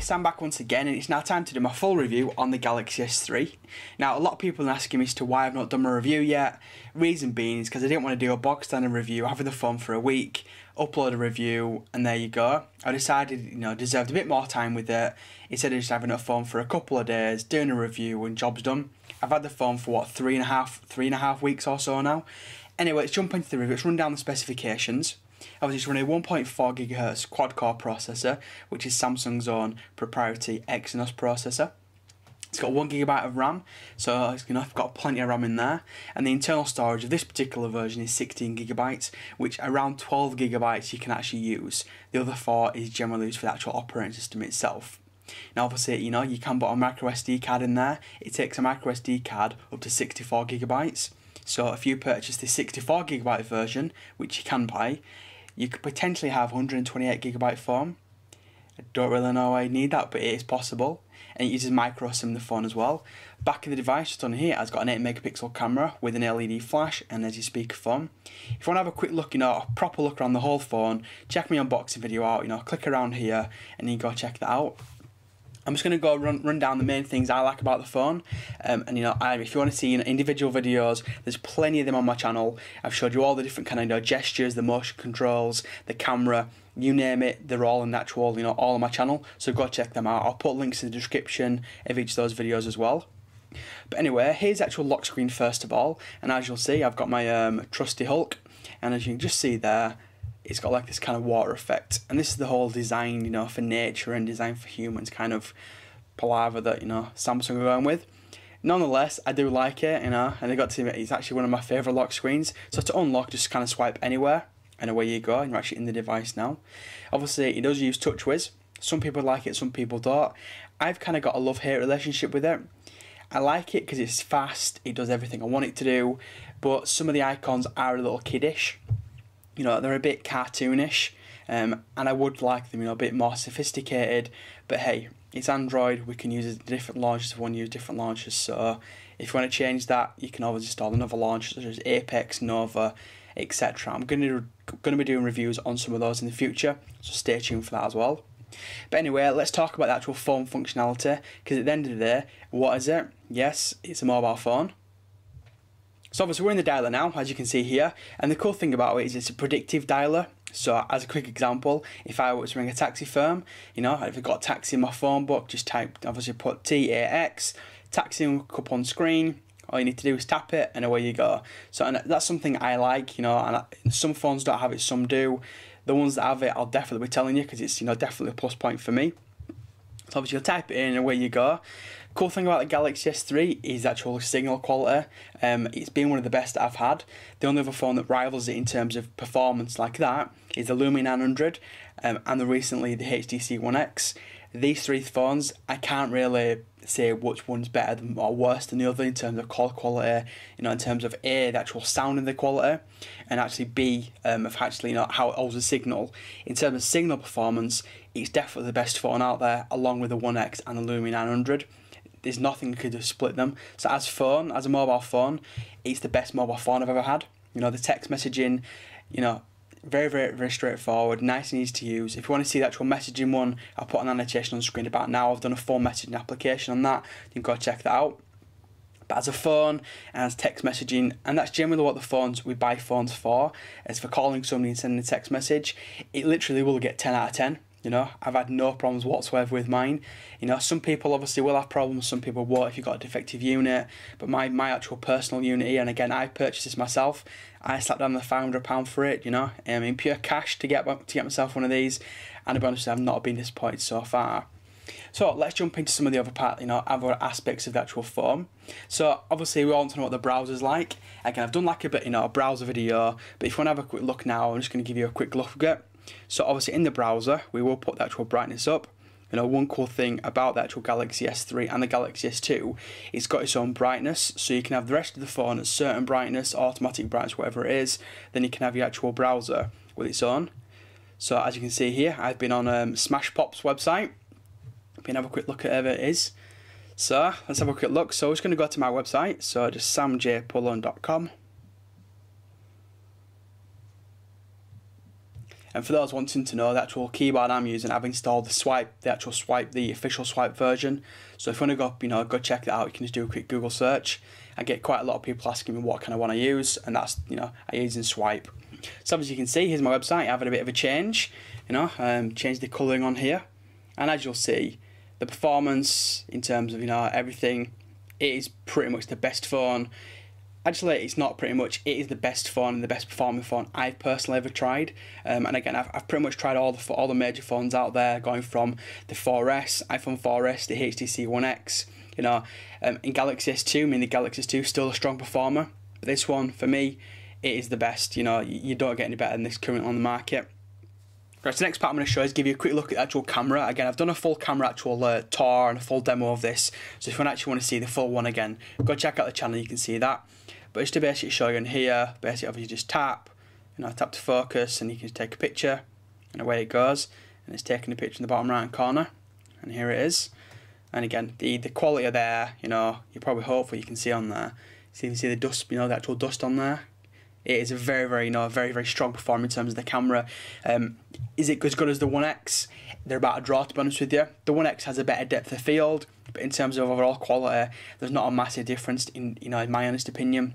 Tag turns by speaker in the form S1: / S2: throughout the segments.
S1: Yes, I'm back once again, and it's now time to do my full review on the Galaxy S3. Now, a lot of people are asking me as to why I've not done my review yet. Reason being is because I didn't want to do a box standard review, having the phone for a week, upload a review, and there you go. I decided, deserved a bit more time with it, instead of just having a phone for a couple of days, doing a review, and job's done. I've had the phone for what, three and a half weeks or so now. Anyway, let's jump into the review. Let's run down the specifications. I was just running a 1.4 GHz quad-core processor, which is Samsung's own proprietary Exynos processor. It's got 1 GB of RAM, so I've got plenty of RAM in there. And the internal storage of this particular version is 16 GB, which around 12 GB you can actually use. The other 4 is generally used for the actual operating system itself. Now obviously, you can put a micro SD card in there. It takes a micro SD card up to 64 GB. So if you purchase the 64 GB version, which you can buy, you could potentially have 128 GB phone. I don't really know why you need that, but it is possible. And it uses micro SIM the phone as well. Back of the device, just on here, has got an 8 megapixel camera with an LED flash and as your speakerphone. If you want to have a quick look, a proper look around the whole phone, check my unboxing video out, click around here and you can go check that out. I'm just going to go run down the main things I like about the phone, and if you want to see individual videos, there's plenty of them on my channel. I've showed you all the different kind of gestures, the motion controls, the camera, you name it, they're all in the actual, all on my channel, so go check them out. I'll put links in the description of each of those videos as well. But anyway, here's the actual lock screen first of all, and as you'll see, I've got my trusty Hulk, and as you can just see there, it's got like this kind of water effect, and this is the whole design, for nature and design for humans kind of palaver that, Samsung are going with. Nonetheless, I do like it, and I got to admit, it's actually one of my favourite lock screens. So to unlock, just kind of swipe anywhere, and away you go, and you're actually in the device now. Obviously, it does use TouchWiz. Some people like it, some people don't. I've kind of got a love-hate relationship with it. I like it because it's fast, it does everything I want it to do, but some of the icons are a little kiddish. They're a bit cartoonish, and I would like them, a bit more sophisticated, but hey, it's Android, we can use different launchers if we want to use different launchers, so if you want to change that, you can always install another launcher such as Apex, Nova, etc. I'm going to be doing reviews on some of those in the future, so stay tuned for that as well. But anyway, let's talk about the actual phone functionality, because at the end of the day, what is it? Yes, it's a mobile phone. So obviously we're in the dialer now, as you can see here, and the cool thing about it is it's a predictive dialer. So as a quick example, if I was to ring a taxi firm, if I've got a taxi in my phone book, just obviously put TAX, taxi will come up on screen, all you need to do is tap it and away you go. So and that's something I like, and some phones don't have it, some do. The ones that have it, I'll definitely be telling you, because it's definitely a plus point for me. So obviously you'll type it in and away you go. Cool thing about the Galaxy S3 is actual signal quality. It's been one of the best that I've had. The only other phone that rivals it in terms of performance like that is the Lumia 900 and recently the HTC One X. These three phones, I can't really say which one's better than, or worse than the other in terms of call quality, in terms of A, the actual sound of the quality, and actually B, of actually, how it holds a signal. In terms of signal performance, it's definitely the best phone out there, along with the One X and the Lumia 900. There's nothing that could have split them. So as a mobile phone, it's the best mobile phone I've ever had. The text messaging, very, very, very straightforward, nice and easy to use. If you want to see the actual messaging one, I'll put an annotation on screen about now. I've done a full messaging application on that. You can go check that out. But as a phone and as text messaging, and that's generally what the phones we buy phones for, is for calling somebody and sending a text message, it literally will get 10 out of 10. I've had no problems whatsoever with mine. Some people obviously will have problems, some people won't if you've got a defective unit, but my actual personal unit here, and again, I purchased this myself, I slapped down the £500 for it, in pure cash to get myself one of these, and to be honest, I've not been disappointed so far. So let's jump into some of the other aspects of the actual phone. So obviously we all want to know what the browser's like. Again, I've done like a bit, a browser video, but if you want to have a quick look now, I'm just going to give you a quick look at it. So obviously in the browser, we will put the actual brightness up. One cool thing about the actual Galaxy S3 and the Galaxy S2, it's got its own brightness, so you can have the rest of the phone at certain brightness, automatic brightness, whatever it is, then you can have your actual browser with its own. So as you can see here, I've been on Smashpop's website. You can have a quick look at whatever it is. So let's have a quick look. So I'm just going to go to my website, so just samjpullen.com. And for those wanting to know, the actual keyboard I'm using, I've installed the official swipe version. So if you want to go check that out, you can just do a quick Google search. I get quite a lot of people asking me what kind of one I use, and that's, I use in swipe. So as you can see, here's my website. I've had a bit of a change, changed the colouring on here, and as you'll see, the performance in terms of everything, it is pretty much the best phone. Actually, it's not pretty much, it is the best phone and the best performing phone I've personally ever tried. And again, I've pretty much tried all the major phones out there, going from the 4S, iPhone 4S, the HTC One X, in Galaxy S2. The Galaxy S2 is still a strong performer, but this one, for me, it is the best. You don't get any better than this currently on the market. Right, so the next part I'm going to show is give you a quick look at the actual camera. Again, I've done a full camera actual tour and a full demo of this, so if you actually want to see the full one again, go check out the channel, you can see that. But just to basically show you in here, basically obviously just tap, tap to focus, and you can take a picture, and away it goes, and it's taking a picture in the bottom right hand corner, and here it is. And again, the quality of there, you probably hopefully you can see on there. So you can see the dust, the actual dust on there. It is a very, very strong performer in terms of the camera. Is it as good as the One X? They're about a draw, to be honest with you. The One X has a better depth of field, but in terms of overall quality, there's not a massive difference in my honest opinion.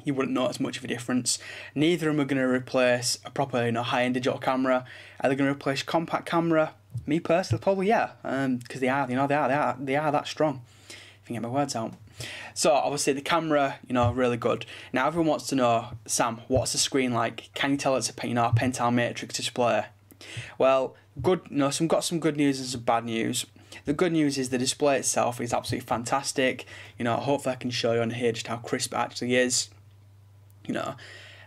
S1: You wouldn't notice much of a difference. Neither of them are going to replace a proper high-end digital camera. Are they going to replace compact camera? Me personally, probably yeah, because they are that strong. If I can get my words out. So obviously the camera, really good. Now everyone wants to know, Sam, what's the screen like? Can you tell it's a Pentel Matrix display? Well, good. Got some good news and some bad news. The good news is the display itself is absolutely fantastic. Hopefully I can show you on here just how crisp it actually is.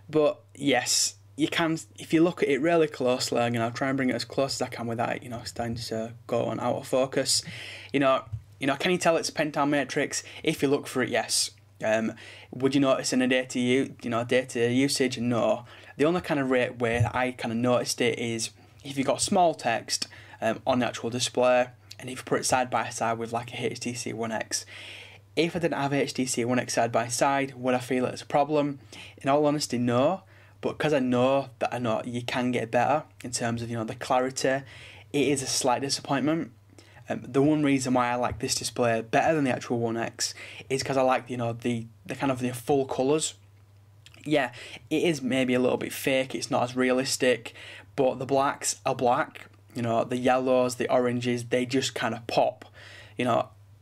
S1: But yes, you can, if you look at it really closely, I'll try and bring it as close as I can without it, starting to go on out of focus. Can you tell it's a Pentel Matrix? If you look for it, yes. Would you notice in a data usage? No. The only kind of way that I kind of noticed it is if you got small text on the actual display, and if you put it side by side with like a HTC One X. If I didn't have a HTC One X side by side, would I feel it as a problem? In all honesty, no. But because I know you can get better in terms of the clarity, it is a slight disappointment. The one reason why I like this display better than the actual One X is because I like the kind of the full colours. Yeah, it is maybe a little bit fake. It's not as realistic, but the blacks are black. The yellows, the oranges, they just kind of pop.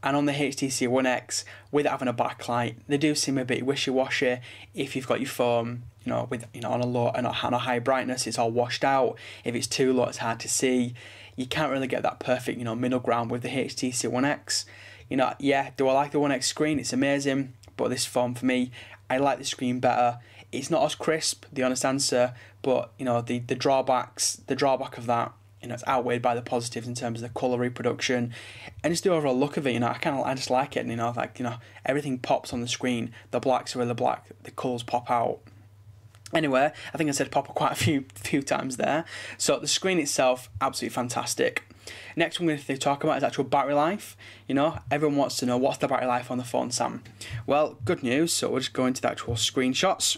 S1: And on the HTC One X, with having a backlight, they do seem a bit wishy-washy. If you've got your phone, with on a low and on a high brightness, it's all washed out. If it's too low, it's hard to see. You can't really get that perfect, middle ground with the HTC One X. Yeah, do I like the One X screen? It's amazing, but this phone for me, I like the screen better. It's not as crisp, the honest answer, but the drawback of that, it's outweighed by the positives in terms of the colour reproduction and just the overall look of it. I just like it, and everything pops on the screen. The blacks are really black, the colours pop out. Anyway, I think I said pop quite a few times there. So the screen itself, absolutely fantastic. Next one we're going to talk about is actual battery life. Everyone wants to know, what's the battery life on the phone, Sam? Well, good news. So we'll just go into the actual screenshots.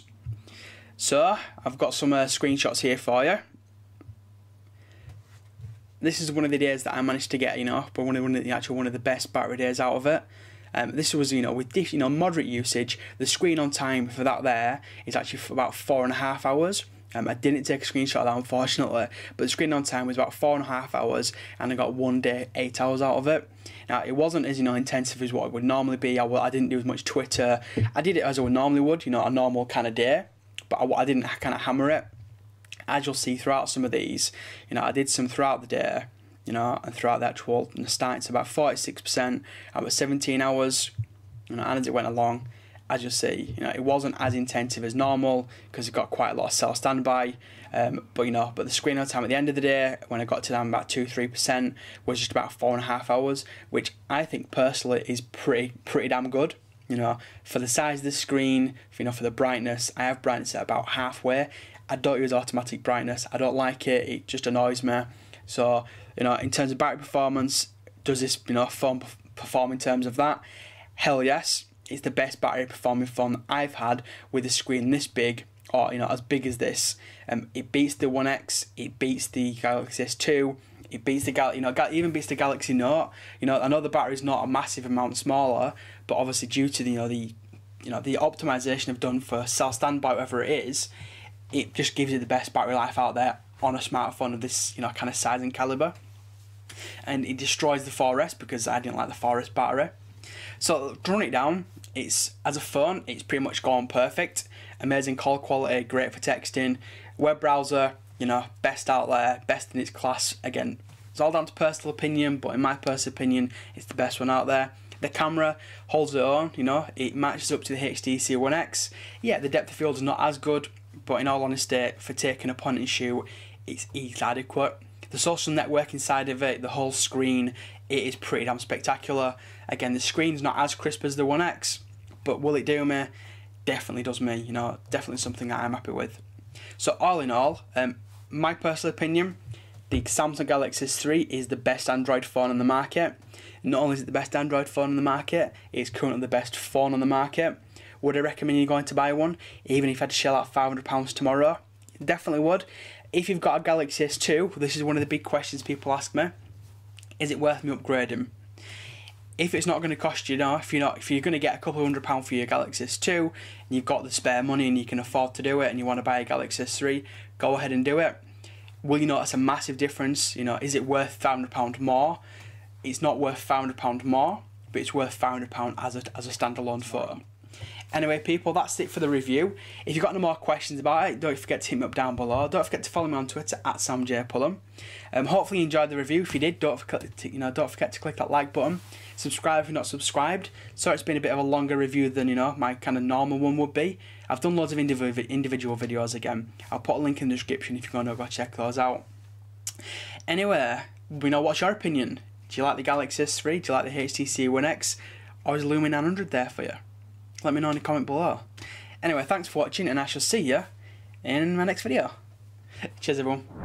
S1: So I've got some screenshots here for you. This is one of the days that I managed to get, but one of the best battery days out of it. This was, with this, moderate usage, the screen on time for that there is actually for about 4.5 hours. I didn't take a screenshot of that, unfortunately, but the screen on time was about 4.5 hours, and I got 1 day, 8 hours out of it. Now, it wasn't as, intensive as what it would normally be. I didn't do as much Twitter. I did it as I would normally would, a normal kind of day, but I didn't kind of hammer it. As you'll see throughout some of these, I did some throughout the day, and throughout the actual starting to about 46%, about 17 hours, and as it went along, as you'll see, it wasn't as intensive as normal because it got quite a lot of cell standby, but the screen on time at the end of the day, when I got to down about 2-3%, was just about 4.5 hours, which I think personally is pretty damn good. For the size of the screen, for the brightness, I have brightness at about halfway. I don't use automatic brightness. I don't like it. It just annoys me. So, in terms of battery performance, does this, phone perform in terms of that? Hell yes. It's the best battery performing phone that I've had with a screen this big or as big as this. It beats the One X, it beats the Galaxy S2, it beats the even beats the Galaxy Note. I know the battery's not a massive amount smaller, but obviously due to the optimization I've done for cell standby, whatever it is, it just gives you the best battery life out there on a smartphone of this kind of size and caliber. And it destroys the 4S because I didn't like the 4S battery. So to run it down, it's as a phone, it's pretty much gone perfect. Amazing call quality, great for texting. Web browser, best out there, best in its class. Again, it's all down to personal opinion, but in my personal opinion, it's the best one out there. The camera holds its own, it matches up to the HTC One X. Yeah, the depth of field is not as good, but in all honesty, for taking a point and shoot, it's adequate. The social networking side of it, the whole screen, it is pretty damn spectacular. Again, the screen's not as crisp as the One X, but will it do me? Definitely does me, definitely something that I'm happy with. So all in all, my personal opinion, the Samsung Galaxy S3 is the best Android phone on the market. Not only is it the best Android phone on the market, it's currently the best phone on the market. Would I recommend you going to buy one, even if I had to shell out £500 tomorrow? Definitely would. If you've got a Galaxy S2, this is one of the big questions people ask me, is it worth me upgrading? If it's not going to cost you, if you're going to get a couple of £100 for your Galaxy S2, and you've got the spare money and you can afford to do it, and you want to buy a Galaxy S3, go ahead and do it. Will you notice a massive difference? Is it worth £500 more? It's not worth £500 more, but it's worth £500 as a standalone phone. Anyway, people, that's it for the review. If you've got any more questions about it, don't forget to hit me up down below. Don't forget to follow me on Twitter at samjpullen. Hopefully you enjoyed the review. If you did, don't forget to click that like button. Subscribe if you're not subscribed. Sorry it's been a bit of a longer review than my kind of normal one would be. I've done loads of individual videos again. I'll put a link in the description if you want to go check those out. Anyway, what's your opinion? Do you like the Galaxy S3? Do you like the HTC One X? Or is Lumia 900 there for you? Let me know in the comment below. Anyway, thanks for watching, and I shall see you in my next video. Cheers, everyone.